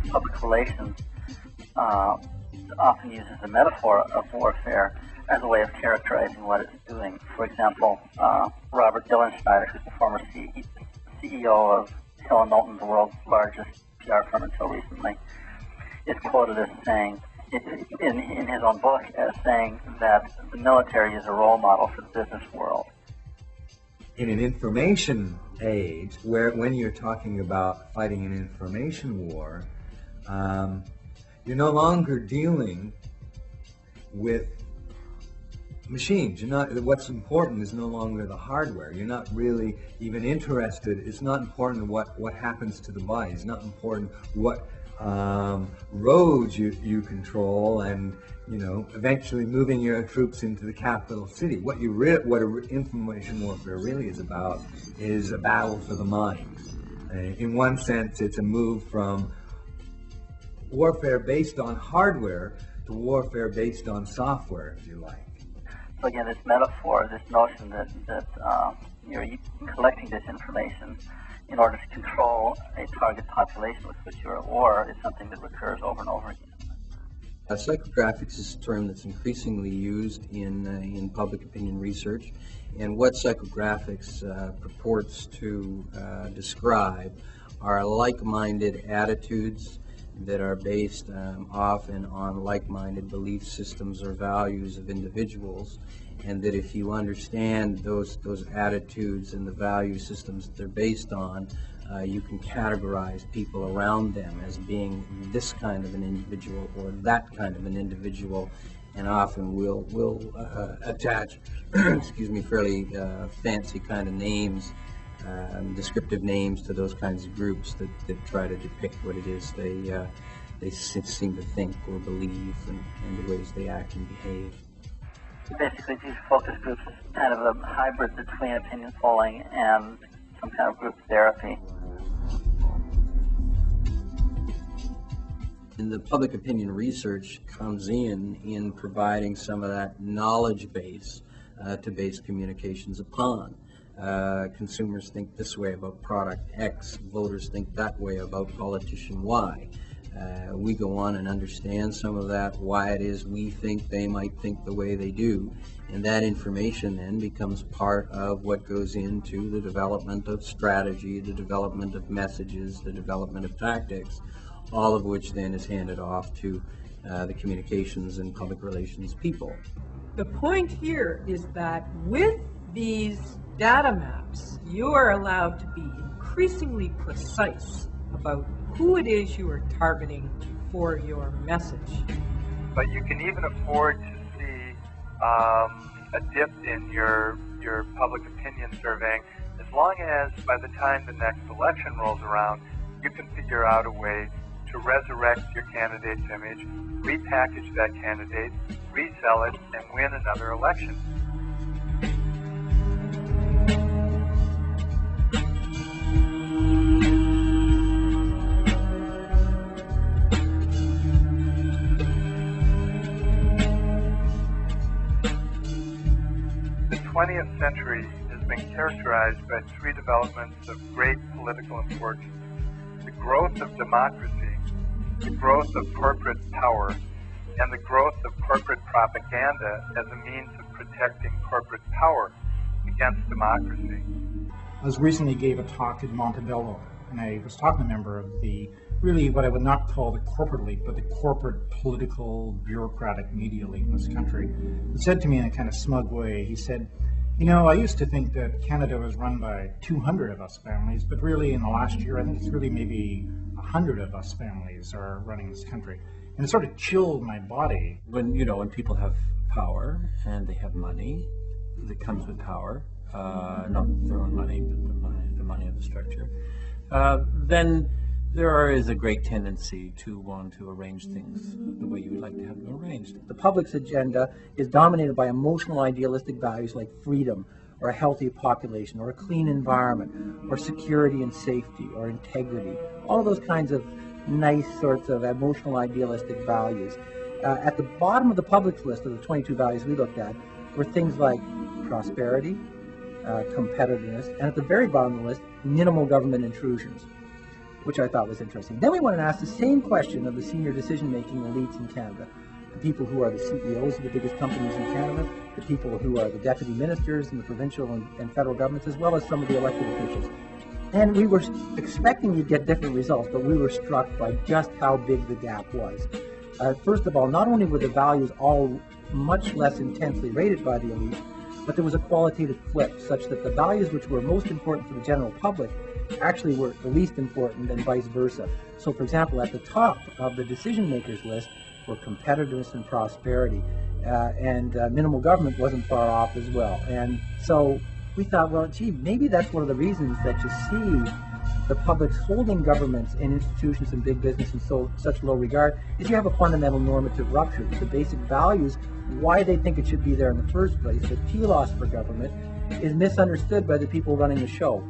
Public relations often uses the metaphor of warfare as a way of characterizing what it's doing. For example, Robert Dillenschneider, who's the former CEO of Hill & Knowlton, the world's largest PR firm until recently, is quoted as saying, in his own book, as saying that the military is a role model for the business world. In an information age, when you're talking about fighting an information war, you're no longer dealing with machines. What's important is no longer the hardware. You're not really even interested. It's not important what happens to the body. It's not important what roads you control, and eventually moving your troops into the capital city. What information warfare really is about is a battle for the mind. In one sense, it's a move from warfare based on hardware to warfare based on software, if you like. So again, this metaphor, this notion that you're collecting this information in order to control a target population with which you're at war is something that recurs over and over again. Psychographics is a term that's increasingly used in public opinion research, and what psychographics purports to describe are like-minded attitudes that are based often on like-minded belief systems or values of individuals, and that if you understand those attitudes and the value systems that they're based on, you can categorize people around them as being this kind of an individual or that kind of an individual, and often will attach fairly fancy kind of names, descriptive names to those kinds of groups that try to depict what it is they seem to think or believe, and the ways they act and behave. Basically, these focus groups is kind of a hybrid between opinion polling and some kind of group therapy. And the public opinion research comes in providing some of that knowledge base to base communications upon. Consumers think this way about product X, voters think that way about politician Y. We go on and understand some of that, why it is we think they might think the way they do, and that information then becomes part of what goes into the development of strategy, the development of messages, the development of tactics, all of which then is handed off to the communications and public relations people. The point here is that with these data maps, you are allowed to be increasingly precise about who it is you are targeting for your message. But you can even afford to see a dip in your public opinion surveying, as long as by the time the next election rolls around, you can figure out a way to resurrect your candidate's image, repackage that candidate, resell it, and win another election. The 20th century has been characterized by three developments of great political importance: the growth of democracy, the growth of corporate power, and the growth of corporate propaganda as a means of protecting corporate power against democracy. I was recently gave a talk in Montebello, and I was talking to a member of the, really what I would not call the corporate elite, but the corporate political bureaucratic media elite in this country. He said to me in a kind of smug way, he said, I used to think that Canada was run by 200 of us families, but really in the last year, I think it's really maybe 100 of us families are running this country. And it sort of chilled my body. When people have power and they have money that comes with power, not their own money, but the money of the structure, then there is a great tendency to want to arrange things the way you would like to have them arranged. The public's agenda is dominated by emotional idealistic values like freedom, or a healthy population, or a clean environment, or security and safety, or integrity. All of those kinds of nice sorts of emotional idealistic values. At the bottom of the public's list of the 22 values we looked at were things like prosperity, competitiveness, and at the very bottom of the list, minimal government intrusions, which I thought was interesting. Then we went and asked the same question of the senior decision-making elites in Canada, the people who are the CEOs of the biggest companies in Canada, the people who are the deputy ministers in the provincial and federal governments, as well as some of the elected officials. And we were expecting to get different results, but we were struck by just how big the gap was. First of all, not only were the values all much less intensely rated by the elite, but there was a qualitative flip, such that the values which were most important for the general public actually were the least important, and vice versa. So, for example, at the top of the decision-makers list were competitiveness and prosperity, and minimal government wasn't far off as well. And so we thought, well, gee, maybe that's one of the reasons that you see the public's holding governments and institutions and big business in such low regard, is you have a fundamental normative rupture. The basic values, why they think it should be there in the first place, the telos for government, is misunderstood by the people running the show.